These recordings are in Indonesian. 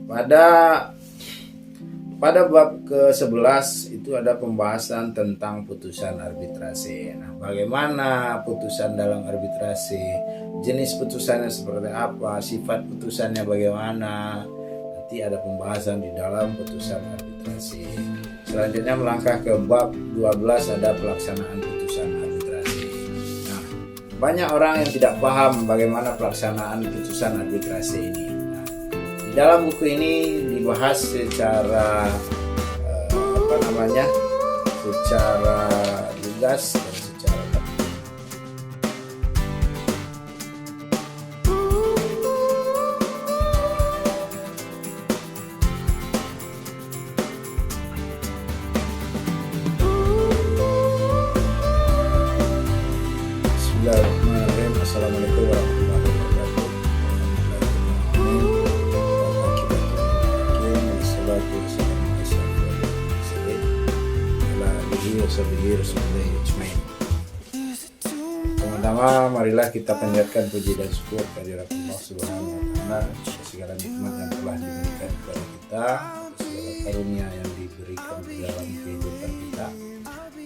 Pada bab ke-11 itu ada pembahasan tentang putusan arbitrase. Nah, bagaimana putusan dalam arbitrase? Jenis putusannya seperti apa? Sifat putusannya bagaimana? Nanti ada pembahasan di dalam putusan arbitrase. Selanjutnya melangkah ke bab 12 ada pelaksanaan putusan arbitrase. Nah, banyak orang yang tidak paham bagaimana pelaksanaan putusan arbitrase ini. Dalam buku ini dibahas secara secara lugas dan secara Bismillahirrahmanirrahim. Assalamualaikum warahmatullahi wabarakatuh. Pertama, marilah kita panjatkan puji dan syukur kehadirat Allah Subhanahu wa Ta'ala atas segala nikmat yang telah diberikan kepada kita, atas segala karunia yang diberikan di dalam kehidupan kita,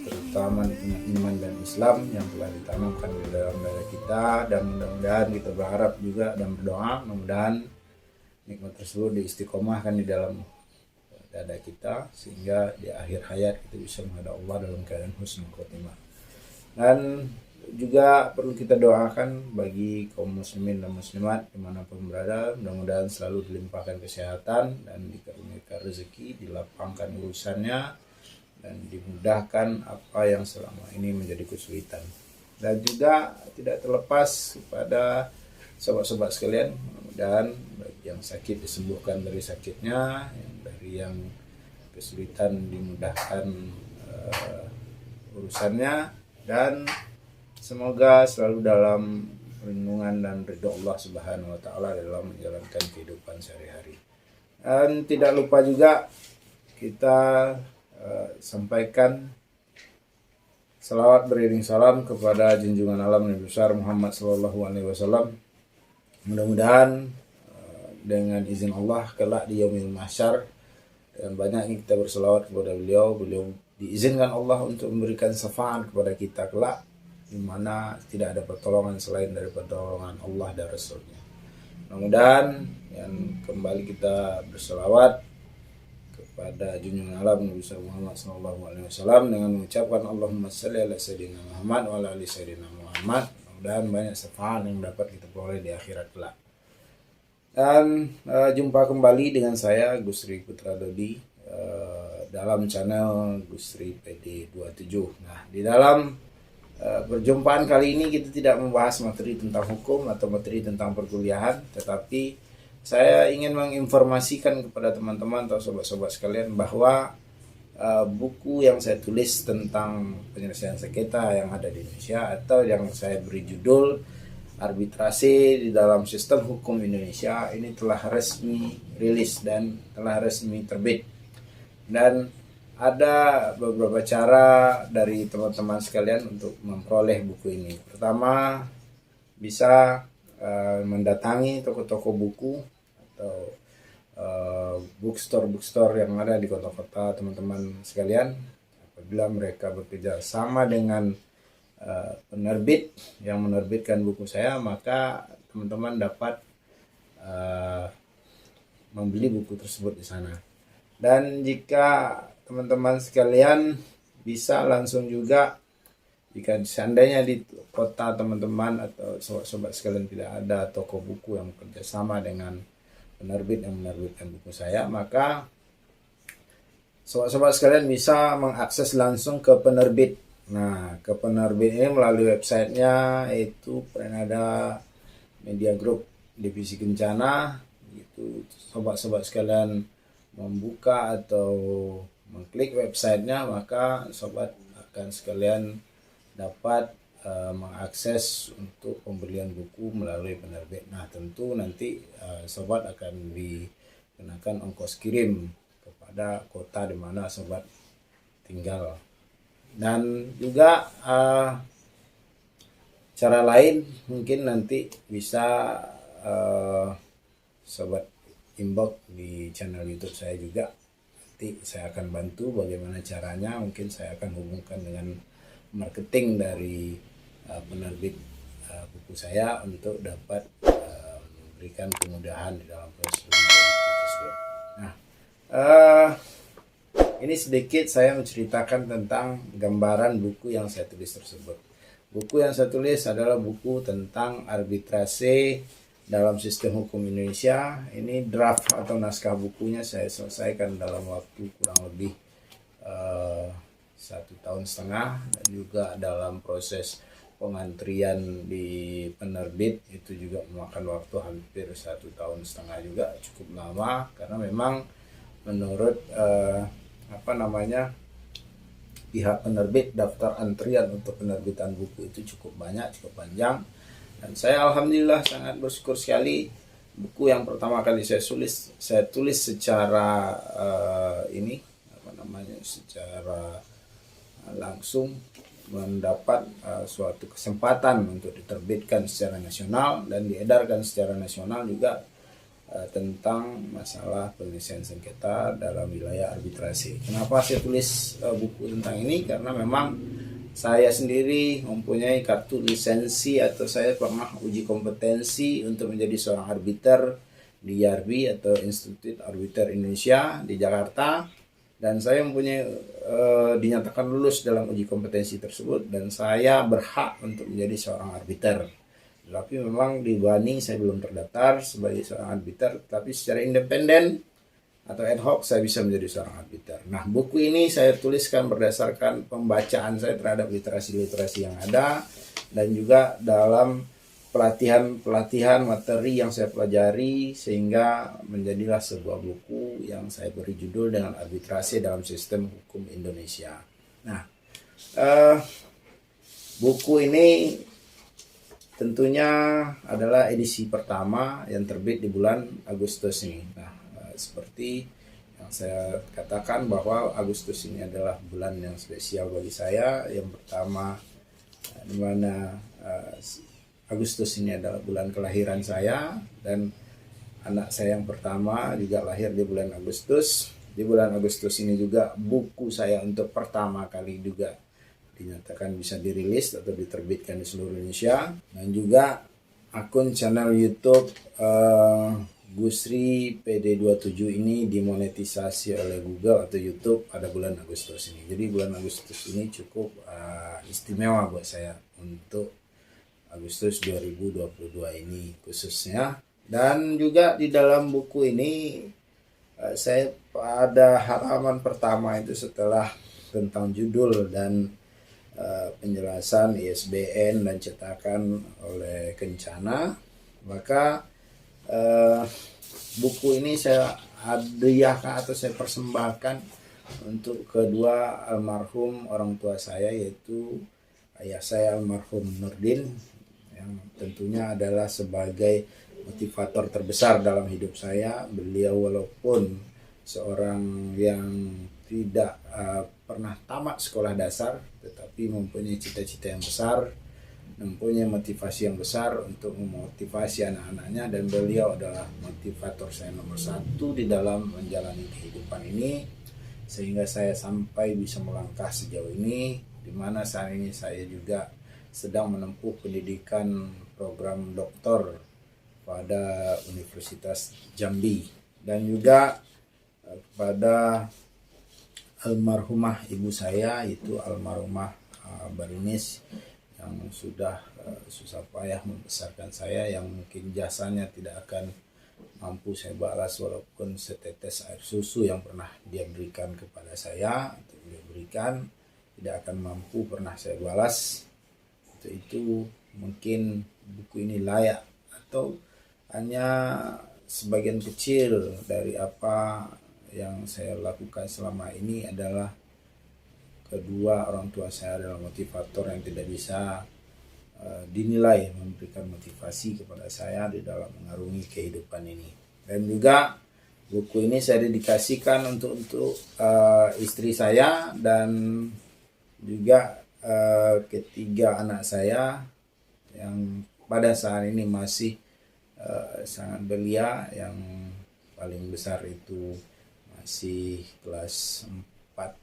terutama nikmat iman dan Islam yang telah ditanamkan di dalam dada kita. Dan mudah-mudahan kita berharap juga dan berdoa mudah-mudahan nikmat tersebut diistiqomahkan di dalam dada kita sehingga di akhir hayat kita bisa menghadap Allah dalam keadaan husnul khotimah. Dan juga perlu kita doakan bagi kaum muslimin dan muslimat dimanapun berada, mudah-mudahan selalu dilimpahkan kesehatan dan dikaruniakan rezeki, dilapangkan urusannya dan dimudahkan apa yang selama ini menjadi kesulitan. Dan juga tidak terlepas kepada sobat-sobat sekalian, mudah-mudahan bagi yang sakit disembuhkan dari sakitnya, dari yang kesulitan dimudahkan urusannya, dan semoga selalu dalam perlindungan dan ridho Allah Subhanahu wa Ta'ala dalam menjalankan kehidupan sehari-hari. Dan tidak lupa juga kita sampaikan salawat beriring salam kepada junjungan alam Nabi besar Muhammad SAW. Mudah-mudahan dengan izin Allah kelak di yaumil mahsyar, dan banyaknya kita berselawat kepada beliau diizinkan Allah untuk memberikan syafaat kepada kita kelak, di mana tidak ada pertolongan selain dari pertolongan Allah dan Rasulnya. Mudah-mudahan yang kembali kita berselawat kepada junjungan alam Nabi Muhammad SAW dengan mengucapkan Allahumma shalli ala sayyidina Muhammad wa ala ali sayyidina Muhammad. Mudah-mudahan banyak syafaat yang dapat kita peroleh di akhirat kelak. Dan jumpa kembali dengan saya Gusri Putra Dodi dalam channel Gusri PD27. Nah, di dalam perjumpaan kali ini kita tidak membahas materi tentang hukum atau materi tentang perkuliahan, tetapi saya ingin menginformasikan kepada teman-teman atau sobat-sobat sekalian bahwa buku yang saya tulis tentang penyelesaian sengketa yang ada di Indonesia, atau yang saya beri judul Arbitrase di dalam Sistem Hukum Indonesia, ini telah resmi rilis dan telah resmi terbit. Dan ada beberapa cara dari teman-teman sekalian untuk memperoleh buku ini. Pertama, bisa mendatangi toko-toko buku atau bookstore yang ada di kota-kota teman-teman sekalian. Apabila mereka bekerja sama dengan penerbit yang menerbitkan buku saya, maka teman-teman dapat membeli buku tersebut di sana. Dan jika teman-teman sekalian bisa langsung juga, jika seandainya di kota teman-teman atau sobat-sobat sekalian tidak ada toko buku yang bekerja sama dengan penerbit yang menerbitkan buku saya, maka sobat-sobat sekalian bisa mengakses langsung ke penerbit. Nah, ke penerbit ini melalui websitenya, yaitu Prenada Media Group Divisi Kencana. Itu sobat-sobat sekalian membuka atau mengklik websitenya, maka sobat akan sekalian dapat mengakses untuk pembelian buku melalui penerbit. Nah, tentu nanti sobat akan dikenakan ongkos kirim kepada kota di mana sobat tinggal. Dan juga cara lain mungkin nanti bisa sobat inbox di channel YouTube saya juga. Nanti saya akan bantu bagaimana caranya. Mungkin saya akan hubungkan dengan marketing dari penerbit buku saya untuk dapat memberikan kemudahan di dalam proses pembuatan buku tersebut. Nah, ini sedikit saya menceritakan tentang gambaran buku yang saya tulis tersebut. Buku yang saya tulis adalah buku tentang arbitrase dalam sistem hukum Indonesia. Ini draft atau naskah bukunya saya selesaikan dalam waktu kurang lebih 1,5 tahun, dan juga dalam proses pengantrian di penerbit itu juga memakan waktu hampir 1,5 tahun juga, cukup lama karena memang menurut pihak penerbit daftar antrian untuk penerbitan buku itu cukup banyak, cukup panjang, dan saya alhamdulillah sangat bersyukur sekali. Buku yang pertama kali saya tulis secara secara langsung mendapat suatu kesempatan untuk diterbitkan secara nasional dan diedarkan secara nasional juga, tentang masalah penyelesaian sengketa dalam wilayah arbitrasi. Kenapa saya tulis buku tentang ini? Karena memang saya sendiri mempunyai kartu lisensi atau saya pernah uji kompetensi untuk menjadi seorang arbiter di IARBI atau Institut Arbiter Indonesia di Jakarta, dan saya mempunyai dinyatakan lulus dalam uji kompetensi tersebut dan saya berhak untuk menjadi seorang arbiter. Tapi memang di Bani saya belum terdaftar sebagai seorang arbiter, tapi secara independen atau ad hoc saya bisa menjadi seorang arbiter. Nah, buku ini saya tuliskan berdasarkan pembacaan saya terhadap literasi-literasi yang ada, dan juga dalam pelatihan materi yang saya pelajari, sehingga menjadilah sebuah buku yang saya beri judul dengan Arbitrase dalam Sistem Hukum Indonesia. Nah, buku ini tentunya adalah edisi pertama yang terbit di bulan Agustus ini. Nah, seperti yang saya katakan bahwa Agustus ini adalah bulan yang spesial bagi saya. Yang pertama, di mana Agustus ini adalah bulan kelahiran saya, dan anak saya yang pertama juga lahir di bulan Agustus. Di bulan Agustus ini juga buku saya untuk pertama kali juga dinyatakan bisa dirilis atau diterbitkan di seluruh Indonesia, dan juga akun channel YouTube Gusri PD27 ini dimonetisasi oleh Google atau YouTube pada bulan Agustus ini. Jadi bulan Agustus ini cukup istimewa buat saya untuk Agustus 2022 ini khususnya. Dan juga di dalam buku ini saya pada halaman pertama itu, setelah tentang judul dan penjelasan ISBN dan cetakan oleh Kencana, maka buku ini saya hadiahkan atau saya persembahkan untuk kedua almarhum orang tua saya, yaitu ayah saya almarhum Nurdin, yang tentunya adalah sebagai motivator terbesar dalam hidup saya. Beliau walaupun seorang yang tidak pernah tamat sekolah dasar, tetapi mempunyai cita-cita yang besar, mempunyai motivasi yang besar untuk memotivasi anak-anaknya, dan beliau adalah motivator saya nomor satu di dalam menjalani kehidupan ini, sehingga saya sampai bisa melangkah sejauh ini, di mana saat ini saya juga sedang menempuh pendidikan program doktor pada Universitas Jambi, dan juga kepada almarhumah ibu saya, itu almarhumah Barinis, yang sudah susah payah membesarkan saya, yang mungkin jasanya tidak akan mampu saya balas walaupun setetes air susu yang pernah dia berikan kepada saya, atau dia berikan, tidak akan mampu pernah saya balas. Itu mungkin buku ini layak, atau hanya sebagian kecil dari apa yang saya lakukan selama ini adalah kedua orang tua saya adalah motivator yang tidak bisa dinilai, memberikan motivasi kepada saya di dalam mengarungi kehidupan ini. Dan juga buku ini saya dedikasikan untuk istri saya dan juga ketiga anak saya yang pada saat ini masih sangat belia, yang paling besar itu masih kelas 4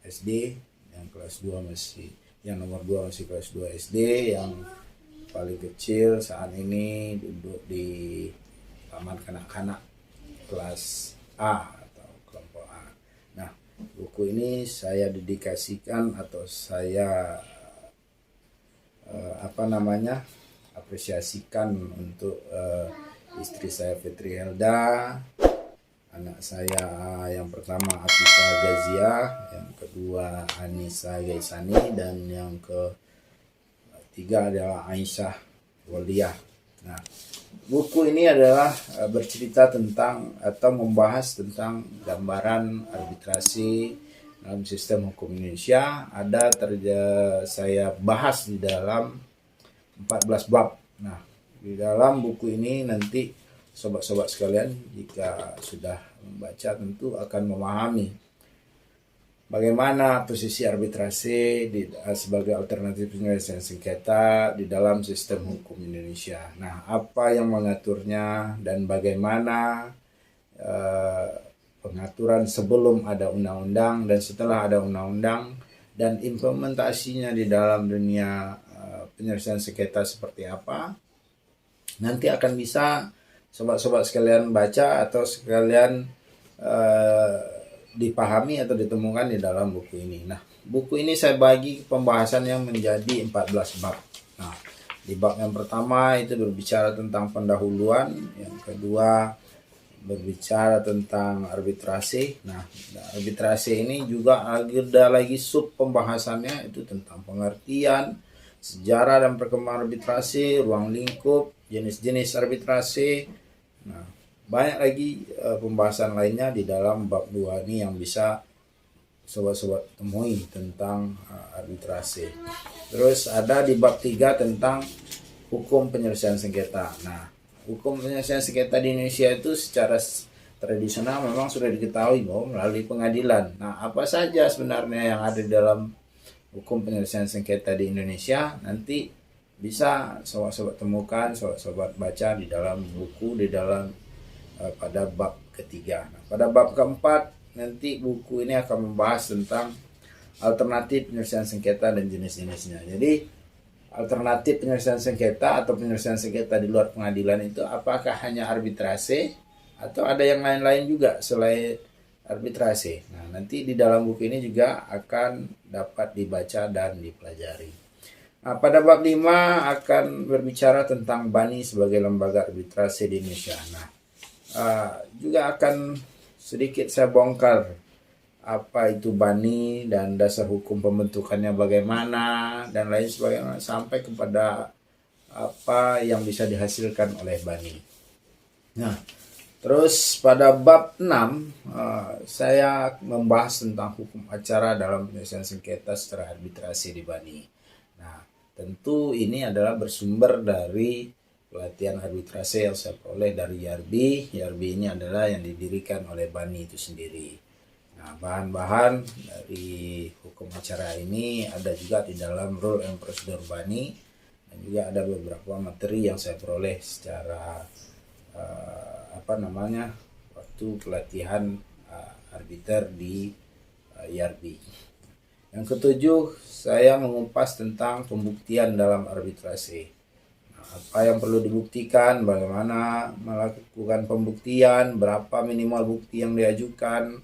SD, yang kelas 2 masih, yang nomor 2 masih kelas 2 SD, yang paling kecil saat ini duduk di taman kanak-kanak kelas A atau kelompok A. Nah, buku ini saya dedikasikan atau saya apresiasikan untuk istri saya Fitri Helda, anak saya yang pertama Afifah Gazia, yang kedua Anissa Gaisani, dan yang ketiga adalah Aisyah Waliah. Nah, buku ini adalah bercerita tentang atau membahas tentang gambaran arbitrasi dalam sistem hukum Indonesia. Saya bahas di dalam 14 bab. Nah, di dalam buku ini nanti sobat-sobat sekalian jika sudah membaca tentu akan memahami bagaimana posisi arbitrasi sebagai alternatif penyelesaian sengketa di dalam sistem hukum Indonesia. Nah, apa yang mengaturnya dan bagaimana pengaturan sebelum ada undang-undang dan setelah ada undang-undang, dan implementasinya di dalam dunia penyelesaian sengketa seperti apa. Nanti akan bisa sobat-sobat sekalian baca atau sekalian dipahami atau ditemukan di dalam buku ini. Nah, buku ini saya bagi pembahasan yang menjadi 14 bab. Nah, di bab yang pertama itu berbicara tentang pendahuluan, yang kedua berbicara tentang arbitrasi. Nah, arbitrasi ini juga ada lagi sub pembahasannya, itu tentang pengertian, sejarah dan perkembangan arbitrasi, ruang lingkup, jenis-jenis arbitrasi. Nah, banyak lagi pembahasan lainnya di dalam bab 2 ini yang bisa sobat-sobat temui tentang arbitrasi. Terus ada di bab 3 tentang hukum penyelesaian sengketa. Nah, hukum penyelesaian sengketa di Indonesia itu secara tradisional memang sudah diketahui bahwa melalui pengadilan. Nah, apa saja sebenarnya yang ada di dalam hukum penyelesaian sengketa di Indonesia nanti bisa sobat-sobat temukan, sobat-sobat baca di dalam buku, di dalam pada bab ketiga. Nah, pada bab keempat nanti buku ini akan membahas tentang alternatif penyelesaian sengketa dan jenis-jenisnya. Jadi alternatif penyelesaian sengketa atau penyelesaian sengketa di luar pengadilan itu apakah hanya arbitrasi atau ada yang lain-lain juga selain arbitrasi. Nah, nanti di dalam buku ini juga akan dapat dibaca dan dipelajari. Nah, pada bab 5 akan berbicara tentang BANI sebagai lembaga arbitrasi di Indonesia. Nah, juga akan sedikit saya bongkar apa itu BANI dan dasar hukum pembentukannya bagaimana dan lain sebagainya, sampai kepada apa yang bisa dihasilkan oleh BANI. Nah, terus pada bab 6 saya membahas tentang hukum acara dalam penyelesaian sengketa secara arbitrasi di BANI. Nah, tentu ini adalah bersumber dari pelatihan arbitrasi yang saya peroleh dari YARBI. YARBI ini adalah yang didirikan oleh BANI itu sendiri. Nah, bahan-bahan dari hukum acara ini ada juga di dalam Rule and Procedure BANI, dan juga ada beberapa materi yang saya peroleh secara waktu pelatihan arbiter di YARBI. Yang ketujuh, saya mengupas tentang pembuktian dalam arbitrasi. Nah, apa yang perlu dibuktikan, bagaimana melakukan pembuktian, berapa minimal bukti yang diajukan,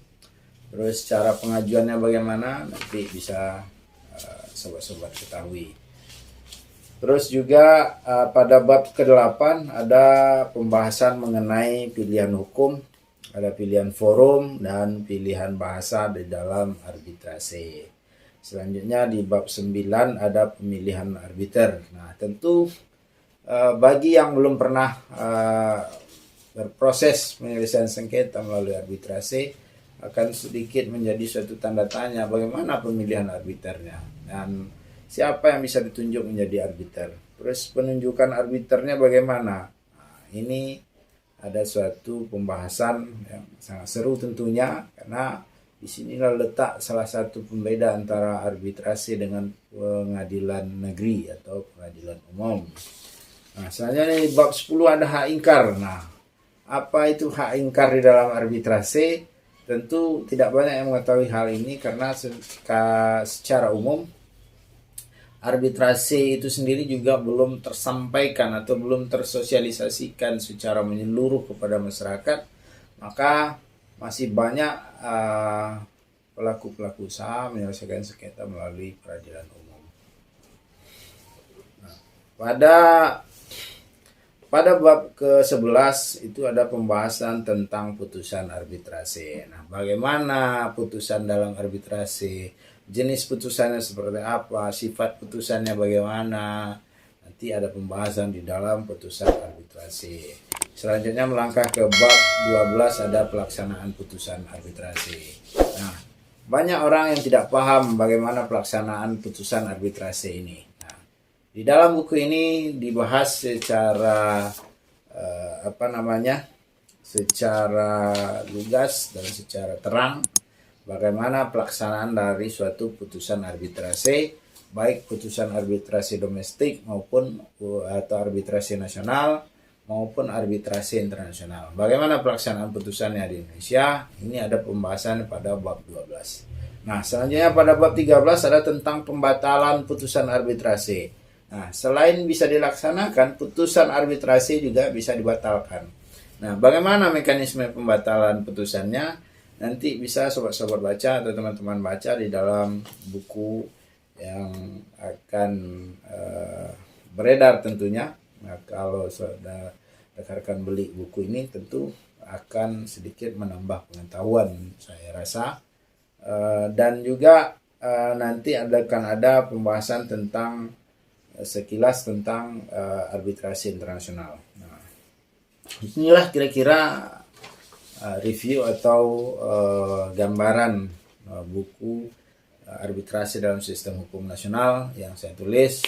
terus cara pengajuannya bagaimana, nanti bisa sobat-sobat ketahui. Terus juga pada bab ke-8 ada pembahasan mengenai pilihan hukum, ada pilihan forum dan pilihan bahasa di dalam arbitrasi. Selanjutnya di bab 9 ada pemilihan arbiter. Nah, tentu bagi yang belum pernah berproses penyelesaian sengketa melalui arbitrasi, akan sedikit menjadi suatu tanda tanya bagaimana pemilihan arbiternya dan siapa yang bisa ditunjuk menjadi arbiter. Terus penunjukan arbiternya bagaimana? Nah, ini ada suatu pembahasan yang sangat seru tentunya, karena disinilah letak salah satu pembeda antara arbitrasi dengan pengadilan negeri atau pengadilan umum. Nah, selanjutnya di bab 10 ada hak ingkar. Nah, apa itu hak ingkar di dalam arbitrase? Tentu tidak banyak yang mengetahui hal ini karena secara umum arbitrase itu sendiri juga belum tersampaikan atau belum tersosialisasikan secara menyeluruh kepada masyarakat. Maka masih banyak pelaku-pelaku usaha menyelesaikan sengketa melalui peradilan umum. Nah, pada bab ke-11 itu ada pembahasan tentang putusan arbitrase. Nah, bagaimana putusan dalam arbitrase? Jenis putusannya seperti apa? Sifat putusannya bagaimana? Nanti ada pembahasan di dalam putusan arbitrase. Selanjutnya melangkah ke bab 12 ada pelaksanaan putusan arbitrase. Nah, banyak orang yang tidak paham bagaimana pelaksanaan putusan arbitrase ini. Di dalam buku ini dibahas secara secara lugas dan secara terang bagaimana pelaksanaan dari suatu putusan arbitrase, baik putusan arbitrase domestik maupun atau arbitrase nasional maupun arbitrase internasional. Bagaimana pelaksanaan putusannya di Indonesia? Ini ada pembahasan pada bab 12. Nah, selanjutnya pada bab 13 ada tentang pembatalan putusan arbitrase. Nah, selain bisa dilaksanakan, putusan arbitrase juga bisa dibatalkan. Nah, bagaimana mekanisme pembatalan putusannya? Nanti bisa sobat-sobat baca atau teman-teman baca di dalam buku yang akan beredar tentunya. Nah, kalau saudara rekan beli buku ini tentu akan sedikit menambah pengetahuan saya rasa. Dan juga nanti akan ada pembahasan tentang sekilas tentang arbitrase internasional. Nah, inilah kira-kira review atau gambaran buku arbitrase dalam sistem hukum nasional yang saya tulis,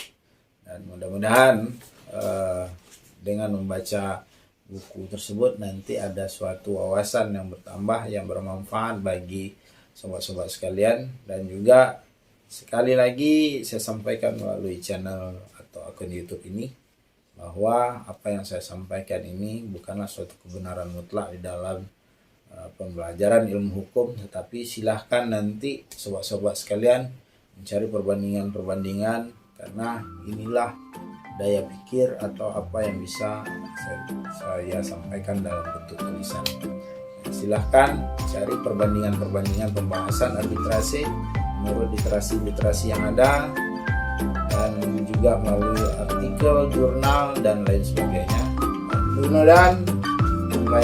dan mudah-mudahan dengan membaca buku tersebut nanti ada suatu wawasan yang bertambah yang bermanfaat bagi sobat-sobat sekalian. Dan juga sekali lagi saya sampaikan melalui channel atau akun YouTube ini bahwa apa yang saya sampaikan ini bukanlah suatu kebenaran mutlak di dalam pembelajaran ilmu hukum, tetapi silahkan nanti sobat-sobat sekalian mencari perbandingan-perbandingan, karena inilah daya pikir atau apa yang bisa saya sampaikan dalam bentuk tulisan. Silahkan cari perbandingan-perbandingan pembahasan arbitrase menurut literasi yang ada, dan juga melalui artikel, jurnal, dan lain sebagainya. Mudah-mudahan apa